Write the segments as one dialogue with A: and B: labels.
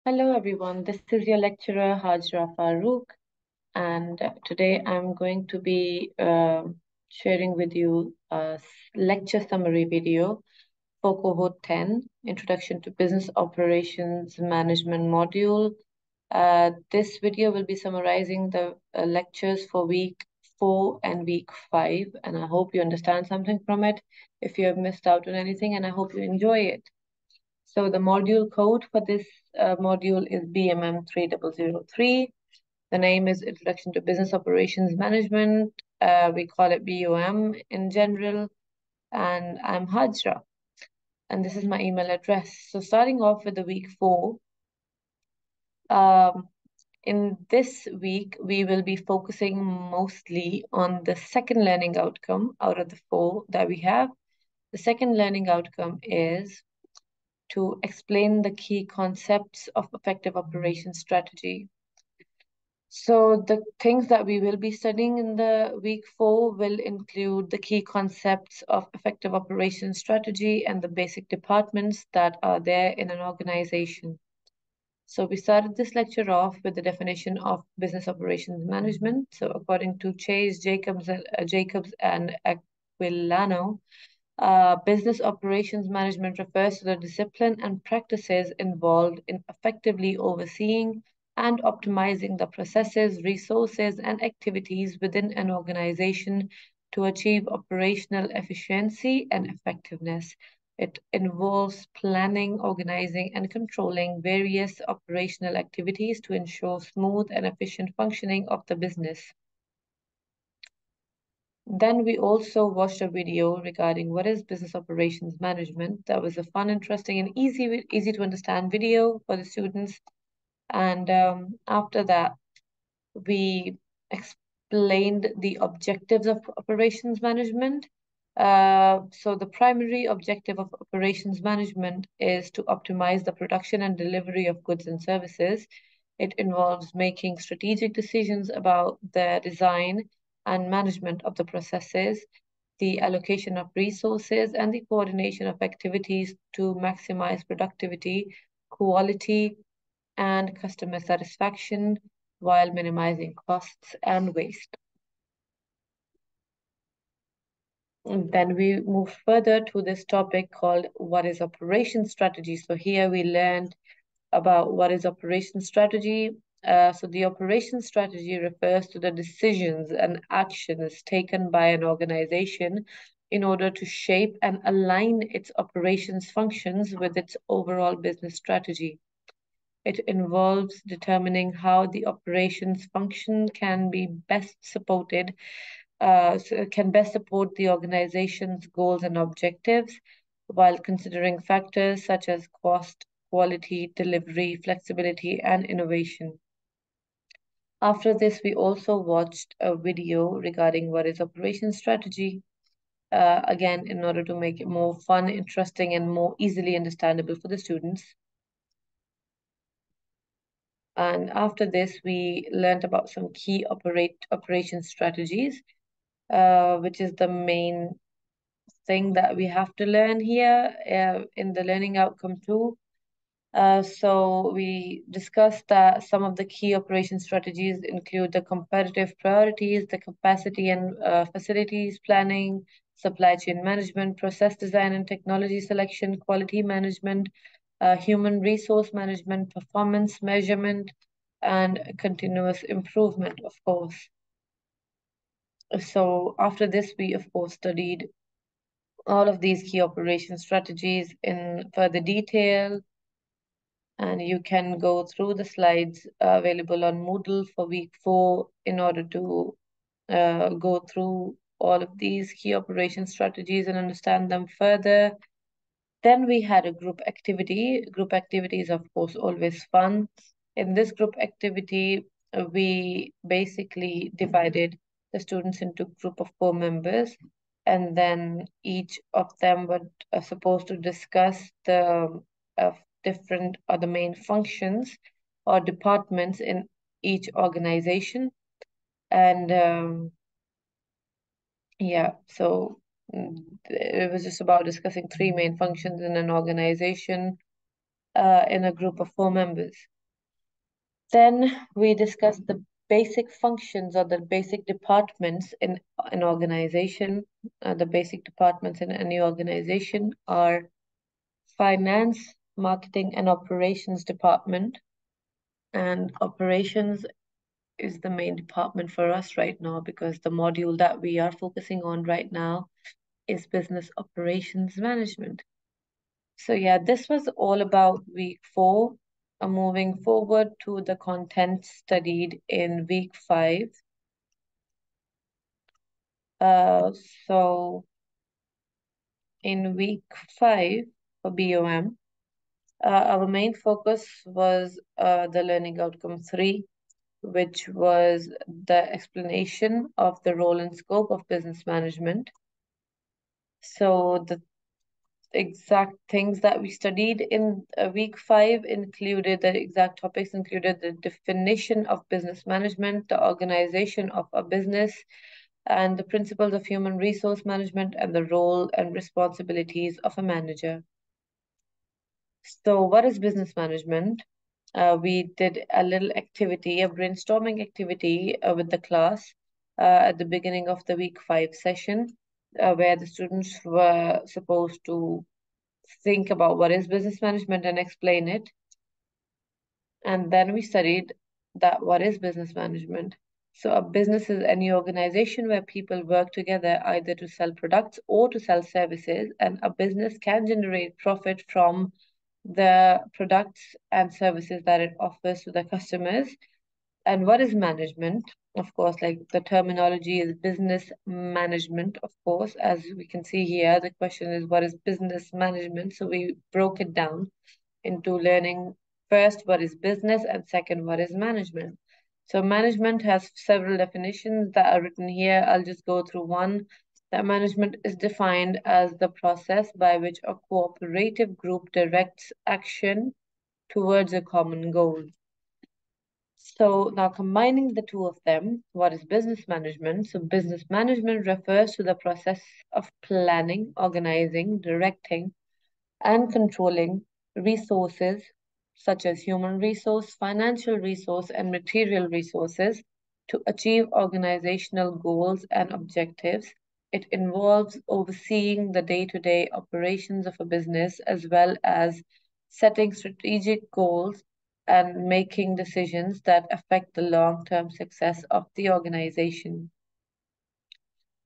A: Hello everyone, this is your lecturer Hajirah Farooq, and today I'm going to be sharing with you a lecture summary video for cohort 10, Introduction to Business Operations Management module. This video will be summarizing the lectures for week 4 and week 5, and I hope you understand something from it if you have missed out on anything, and I hope you enjoy it. So the module code for this module is BMM 3003. The name is Introduction to Business Operations Management. We call it BOM in general. And I'm Hajra. And this is my email address. So starting off with the week 4, um, in this week, we will be focusing mostly on the second learning outcome out of the 4 that we have. The second learning outcome is to explain the key concepts of effective operations strategy. So the things that we will be studying in the week 4 will include the key concepts of effective operations strategy and the basic departments that are there in an organization. So we started this lecture off with the definition of business operations management. So according to Chase, Jacobs and Aquilano, business operations management refers to the discipline and practices involved in effectively overseeing and optimizing the processes, resources, and activities within an organization to achieve operational efficiency and effectiveness. It involves planning, organizing, and controlling various operational activities to ensure smooth and efficient functioning of the business. Then we also watched a video regarding what is business operations management. That was a fun, interesting, and easy to understand video for the students. And after that, we explained the objectives of operations management. So the primary objective of operations management is to optimize the production and delivery of goods and services. It involves making strategic decisions about the design and management of the processes, the allocation of resources, and the coordination of activities to maximize productivity, quality, and customer satisfaction while minimizing costs and waste. And then we move further to this topic called what is operation strategy. So here we learned about what is operation strategy. So the operation strategy refers to the decisions and actions taken by an organization in order to shape and align its operations functions with its overall business strategy. It involves determining how the operations function can be best supported, can best support the organization's goals and objectives while considering factors such as cost, quality, delivery, flexibility, and innovation. After this, we also watched a video regarding what is operation strategy, again, in order to make it more fun, interesting, and more easily understandable for the students. And after this, we learned about some key operation strategies, which is the main thing that we have to learn here in the learning outcome too. So we discussed that some of the key operation strategies include the competitive priorities, the capacity and facilities planning, supply chain management, process design and technology selection, quality management, human resource management, performance measurement, and continuous improvement, of course. So after this, we of course studied all of these key operation strategies in further detail, and you can go through the slides available on Moodle for week 4 in order to go through all of these key operation strategies and understand them further. Then we had a group activity. Group activity is, of course, always fun. In this group activity, we basically divided the students into a group of 4 members, and then each of them were supposed to discuss the different or the main functions or departments in each organization. And yeah, so it was just about discussing 3 main functions in an organization. in a group of 4 members. Then we discussed the basic functions or the basic departments in an organization. The basic departments in any organization are finance, marketing, and operations department. And operations is the main department for us right now because the module that we are focusing on right now is business operations management. So yeah, this was all about week 4. Moving forward to the content studied in week 5. Uh, so in week 5 for BOM, our main focus was the learning outcome 3, which was the explanation of the role and scope of business management. So the exact things that we studied in week 5 included the exact topics included the definition of business management, the organization of a business, and the principles of human resource management and the role and responsibilities of a manager. So, what is business management? We did a little activity, a brainstorming activity with the class at the beginning of the week 5 session, where the students were supposed to think about what is business management and explain it. And then we studied that what is business management. So a business is any organization where people work together either to sell products or to sell services, and a business can generate profit from the products and services that it offers to the customers. And what is management? Of course, like the terminology is business management, of course. As we can see here, the question is what is business management? So we broke it down into learning first what is business and second what is management. So management has several definitions that are written here. I'll just go through one. That management is defined as the process by which a cooperative group directs action towards a common goal. So now combining the two of them, what is business management? So business management refers to the process of planning, organizing, directing, and controlling resources such as human resource, financial resource, and material resources to achieve organizational goals and objectives. It involves overseeing the day-to-day operations of a business as well as setting strategic goals and making decisions that affect the long-term success of the organization.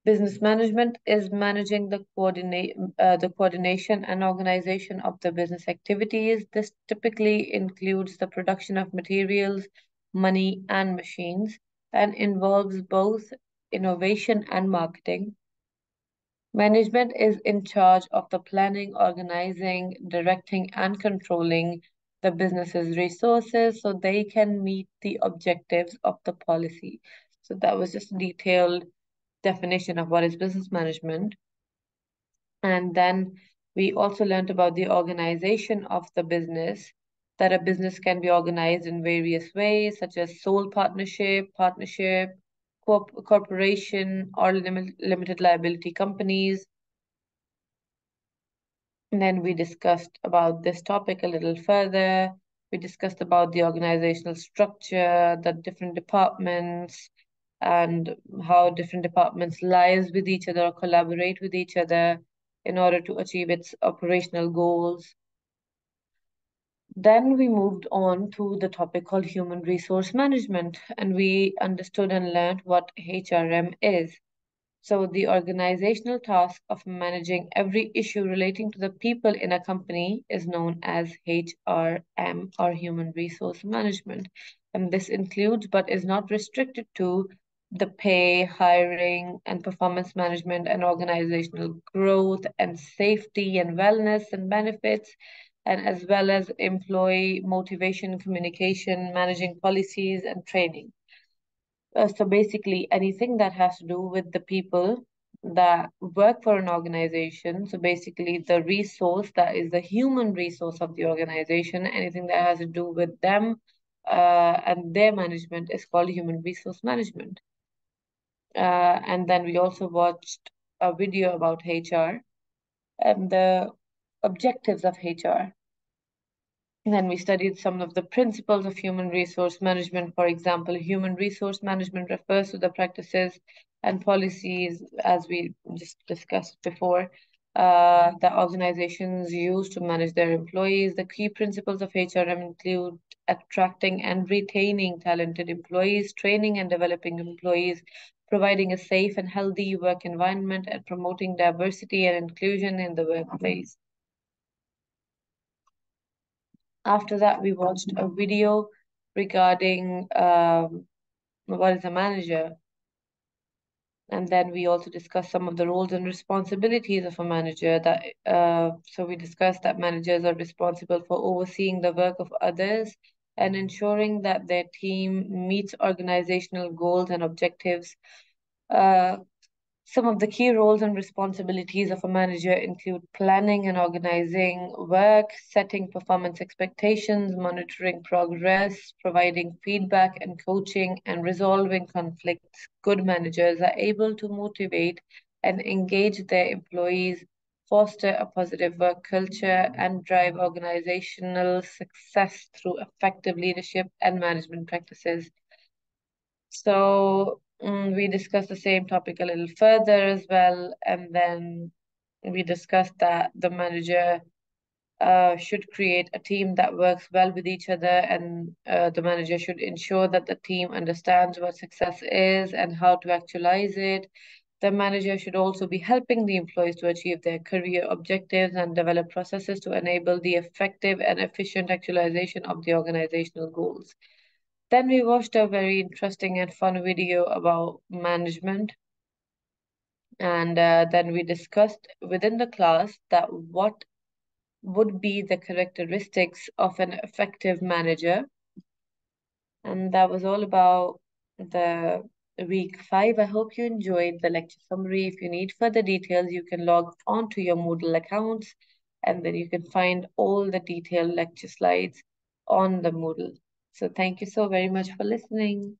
A: Business management is managing the coordination and organization of the business activities. This typically includes the production of materials, money, and machines, and involves both innovation and marketing. Management is in charge of the planning, organizing, directing, and controlling the business's resources so they can meet the objectives of the policy. So that was just a detailed definition of what is business management. And then we also learned about the organization of the business, that a business can be organized in various ways, such as sole partnership, corporation, or limited liability companies. And then we discussed about this topic a little further. We discussed about the organizational structure, the different departments, and how different departments liaise with each other or collaborate with each other in order to achieve its operational goals. Then we moved on to the topic called human resource management, and we understood and learned what HRM is. So, the organizational task of managing every issue relating to the people in a company is known as HRM or Human Resource Management. And this includes, but is not restricted to, the pay, hiring, and performance management, and organizational growth, and safety, and wellness, and benefits, and as well as employee motivation, communication, managing policies, and training. So basically, anything that has to do with the people that work for an organization. So basically, the resource that is the human resource of the organization, anything that has to do with them and their management is called human resource management. And then we also watched a video about HR and the objectives of HR. Then we studied some of the principles of human resource management. For example, human resource management refers to the practices and policies, as we just discussed before, that organizations use to manage their employees. The key principles of HRM include attracting and retaining talented employees, training and developing employees, providing a safe and healthy work environment, and promoting diversity and inclusion in the workplace. After that, we watched a video regarding what is a manager. And then we also discussed some of the roles and responsibilities of a manager. So we discussed that managers are responsible for overseeing the work of others and ensuring that their team meets organizational goals and objectives. Uh, some of the key roles and responsibilities of a manager include planning and organizing work, setting performance expectations, monitoring progress, providing feedback and coaching, and resolving conflicts. Good managers are able to motivate and engage their employees, foster a positive work culture, and drive organizational success through effective leadership and management practices. So we discussed the same topic a little further as well, and then we discussed that the manager should create a team that works well with each other, and the manager should ensure that the team understands what success is and how to actualize it. The manager should also be helping the employees to achieve their career objectives and develop processes to enable the effective and efficient actualization of the organizational goals. Then we watched a very interesting and fun video about management. And then we discussed within the class that what would be the characteristics of an effective manager. And that was all about the week 5. I hope you enjoyed the lecture summary. If you need further details, you can log on to your Moodle accounts and then you can find all the detailed lecture slides on the Moodle. So thank you so very much for listening.